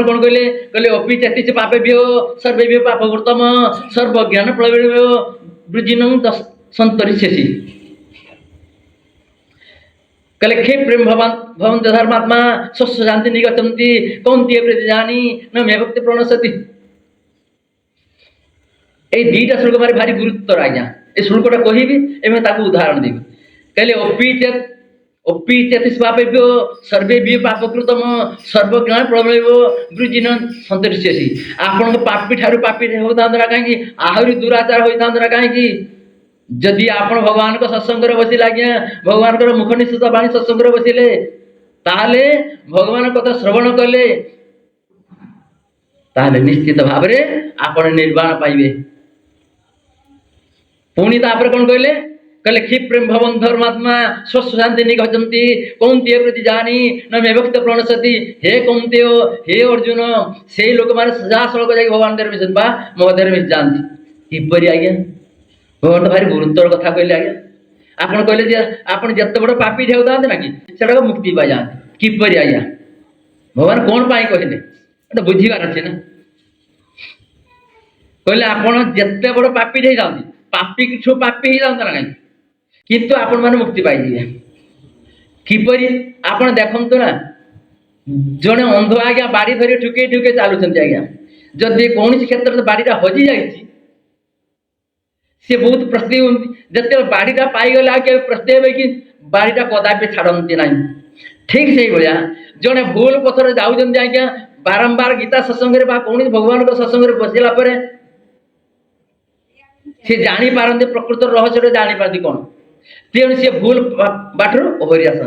आपण कौन कहले कहले अपि चतिच पापेभ्यो सर्वेभ्यो पापकृतम सर्वज्ञान प्रवीणभ्यो वृजिनं संतरिष्यसि। कहले खे प्रेम भवन धर्मात्मा स्वस्थ शांति निगतंती कौंती प्रतिजानी न मे भक्ति प्रणशति। ए दीटा श्लोक मारे भारी गुरुत्व आज्ञा ए श्लोकटा कहबी एवं ताकू उदाहरण देबी। कहले अपि चतिस पापेभ्यो सर्वेभ्यो पापकृतम सर्वज्ञान प्रबलभ्यो वृजिनं संतरिष्यसि। आपण पापी ठारू पापी होतांतरा काहेकि आहुरी दुराचार होतांतरा काहेकि जदि आपण भगवान को सत्संग रे बसिला आज्ञा भगवान को मुख निश्चित बाणी सत्संग रे बसिले ताले भगवान कथा श्रवण कले ताले निश्चित भाव रे आपण निर्वाण पाइबे। पुणी तापर कौन कहले कहले क्षिप्रेम भवन धर्मात्मा स्वस्थ शांति निगछन्ति कौंतेय प्रति जानी न मे भक्त प्रणशति। हे कौंतेय हे अर्जुन से लोक माने सजा सळक जाई भगवान देर मिशन बा मोहदेर मिश जानती किपरि आज्ञा भगवान भारी गुरुत्वर कथा कहले आज्ञा। आपण कहले जे आपण जत्ते बड़ पापी हेउ दांत ना कि सेटा मुक्ति पाइ जानती किपरि आज्ञा भगवान कोन पाई कहले एटा बुझिबार अछि ना। कहले आपण जत्ते बड़ पापी हेइ जांती पापी किछु पापी हेइ जांत ना किंतु आपण माने मुक्ति पाइ जिवे किपरि आपण देखंतु ना जने अंध आज्ञा बाड़ी धरि ठुके ठुके चालुछन्ति आज्ञा जदि कोनसी क्षेत्र में बाड़ीटा हजि जाइछि से बहुत प्रस्ते जते बाड़ीटा पाई गला के प्रस्ते हे कि बाड़ीटा कदापि छाड़न्ति नाही। ठीक सेही भलिया जने भूल पथर जाउछन्ति आज्ञा बारंबार गीता सत्संग रे बा कोनसी भगवान को सत्संग रे बसिला परे से जानी पारंती प्रकृत रहस्य जानी पारती कौन तेणु सी भूल बाटर ओहरी आसती।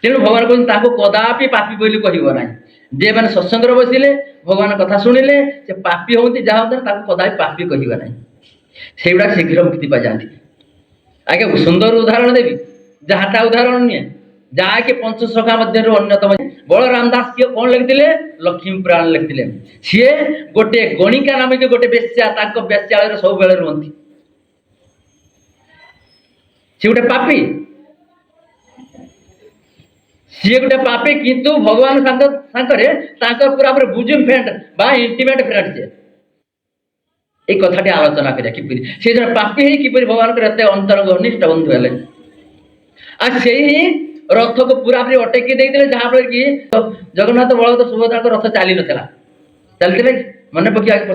तेणु भगवान कहते कदापि पापी बोली कहना जे मैंने सत्संग बसिले भगवान कथा शुणिले से पापी होती जहाँ होता कदापि पापी कहना से गुड़ा शीघ्र मुक्ति पाई जाती। आगे सुंदर उदाहरण देवी जहाँटा उदाहरण नुहे जहाँकि पंचसखा मध्य अन्यतम बलराम दास किए कौन लिखिले लक्ष्मी पुराण लिखिले सी गोटे गणिका नामिक गोटे बेश्या बेश्यालय सब बेले रुहति सी गोटे पापी सी गोटे पापी किंतु भगवान सांगे पूरा बुजुम फ्रेंड बा इंटीमेट फ्रेंड से ये कथाटी आलोचना करिया किपरि से जन पापी है किपरि भगवान को एते अंतरंग घनिष्ठ बंधु हेले आ सेही रथ को पूरा पूरी अटकी देते जहाँ फल कि जगन्नाथ बलभद्र सुभद्रा को रथ चली नाला चलते मन पक्षी आगे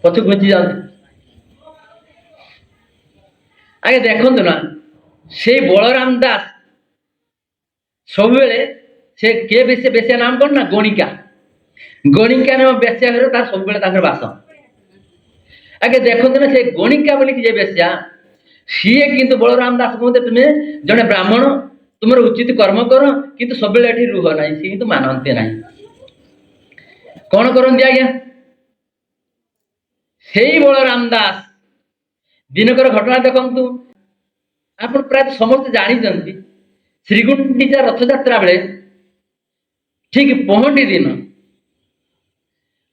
पछ घुंची जाते आगे देखु ना से बलराम दास सब से किए बेसिया नाम कौन ना गणिका गणिका नाम बेसिया घर तार सब बास आगे देखु ना से गणिका बोली जे बेसिया सी किंतु बलराम दास कहते तुम्हें जड़े ब्राह्मण तुम उचित कर्म कर किंतु सब रुह ना सी किंतु मानते ना कौन करती आज्ञा से बलराम दास दिनकर घटना देखु आप प्राय समस्त जानते श्रीगुंडीचा रथयात्रा बेले ठीक पहंडी दिन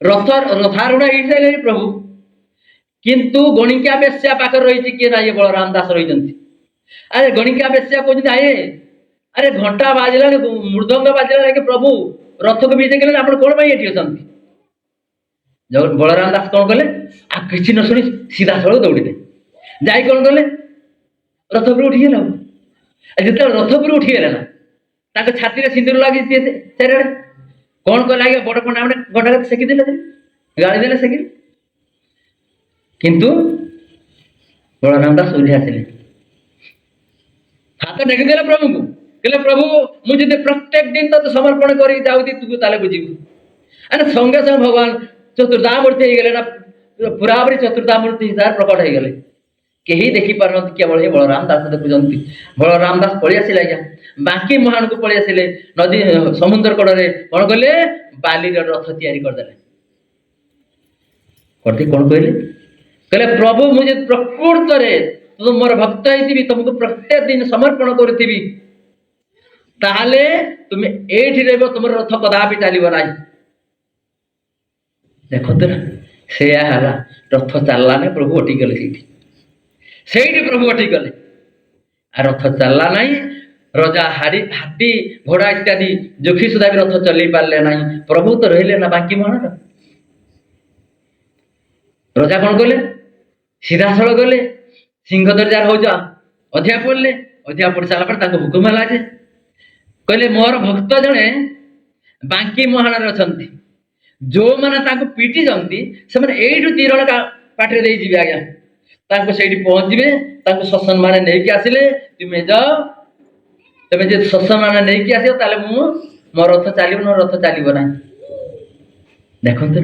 रथारूढ़ हो सारे प्रभु किंतु गणिका बेश्या पाखे रही किए ना ये बलराम दास रही अरे गणिका बेश्या कहते आए अरे घंटा बाजला मृदंग बाजला कि प्रभु रथ को बीजे गले आप कौन ये अच्छा जब बलराम दास कौन कले आ किसी न शुणी सीधा सड़क दौड़े जा कौन कले रथ पर उठीगला जिते रथ पर उठीगला ना छाती सिंदूर लगी चारिड़े कौन कले आगे बड़ पंडा घंटा सेकिदे गाड़ी देले सेकिले किंतु बलराम दास उठी आसिले हाथ टेकिदेले प्रभु को कहले प्रभु मुझे प्रत्येक दिन तो समर्पण कर जाऊँगी तू ताले बुझीबू अरे संगे संगे भगवान चतुर्धामूर्ति हो गले ना पूरापूरी चतुर्धामूर्ति हिसाब प्रकट हो गले कहीं देखी पार केवल बलराम दास देखुंत बलराम दास पलि आसिले आज्ञा बाकी महान को पलि आसिले नदी समुद्र कड़े कौन कले बाली रथ तैयारी करदे कौन कहले कहले प्रभु मुझे प्रकृत तुम मोर भक्त होती तुमको प्रत्येक दिन समर्पण करी ताहले तुम एठी रहबो तुम रथ कदापि चलिबो ना देखो ना से रथ चलला ना प्रभु अटकी गले से प्रभु अटकी गले आ रथ चलला ना ରଜା ହାତୀ ଘୋଡ଼ା ଇତ୍ୟାଦି ଯୋଖି ସୁଦ୍ଧା ବି ରଥ ଚଲେଇ ପାରିଲେ ନାହିଁ। ପ୍ରଭୁ ତ ରହିଲେ ନା ବାଙ୍କି ମହାଣର। ରଜା କଣ କଲେ? ସିଧାସଳଖ ଗଲେ ସିଂହ ଦରଜାର ହଉଛ ଅଧିଆ ପଡିଲେ। ଅଧିଆ ପଡି ସାରିଲା ପରେ ତାଙ୍କୁ ହୁକୁମ ହେଲା ଯେ କହିଲେ ମୋର ଭକ୍ତ ଜଣେ ବାଙ୍କି ମହାଣରେ ଅଛନ୍ତି, ଯୋଉମାନେ ତାଙ୍କୁ ପିଟିଛନ୍ତି ସେମାନେ ଏଇଠୁ ତୀରଣ ପାଟିରେ ଦେଇ ଯିବେ ଆଜ୍ଞା, ତାଙ୍କୁ ସେଇଠି ପହଞ୍ଚିବେ, ତାଙ୍କୁ ଶସନ ମାନେ ନେଇକି ଆସିଲେ ତୁମେ ଯାଅ, ତମେ ଯଦି ଶସନ ମାନେ ନେଇକି ଆସିବ ତାହେଲେ ମୋ ରଥ ଚାଲିବ, ମୋ ରଥ ଚାଲିବ ନାହିଁ। ଦେଖନ୍ତୁ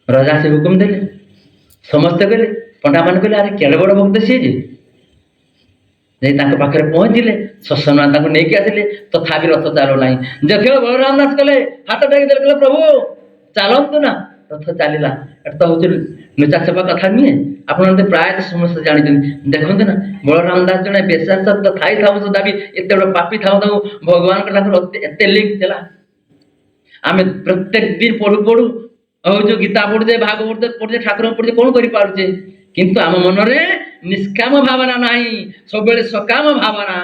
ରଜା ସେ ହୁକୁମ ଦେଲେ, ସମସ୍ତେ କହିଲେ, ପଣ୍ଡା ମାନେ କହିଲେ ଆରେ କେଡ଼େ ବଡ଼ ଭକ୍ତ ସିଏ ଯେ, ଯାଇ ତାଙ୍କ ପାଖରେ ପହଞ୍ଚିଲେ, ଶସନ ମାନେ ତାଙ୍କୁ ନେଇକି ଆସିଲେ, ତଥାପି ରଥ ଚାଲୁ ନାହିଁ। ଦେଖିବ ବଳରାମ ଦାସ କଲେ ହାତ ଟେକି ଦେଲେ, କହିଲେ ପ୍ରଭୁ ଚାଲନ୍ତୁ ନା, ରଥ ଚାଲିଲା। ଏଟା ତ ହଉଛି ଲୁଚାଛପା କଥା ନୁହେଁ, ଆପଣ ପ୍ରାୟତଃ ସମସ୍ତେ ଜାଣିଛନ୍ତି। ଦେଖନ୍ତୁ ନା ବଳରାମ ଦାସ ଜଣେ ବେଶାସକ୍ତ ଥାଇଥାଉ ସୁଦ୍ଧା ବି ଏତେ ବଡ଼ ପାପି ଥାଉ ଥାଉ ଭଗବାନଙ୍କ ତାଙ୍କର ଏତେ ଲିଙ୍କ ଥିଲା। ଆମେ ପ୍ରତ୍ୟେକ ଦିନ ପଢୁ ପଢୁ ହଉଛୁ ଗୀତା ପଢୁଛେ, ଭାଗବତ ପଢୁଛେ, ଠାକୁର ପଢୁଛେ, କଣ କରିପାରୁଛେ? କିନ୍ତୁ ଆମ ମନରେ ନିଷ୍କାମ ଭାବନା ନାହିଁ, ସବୁବେଳେ ସକାମ ଭାବନା।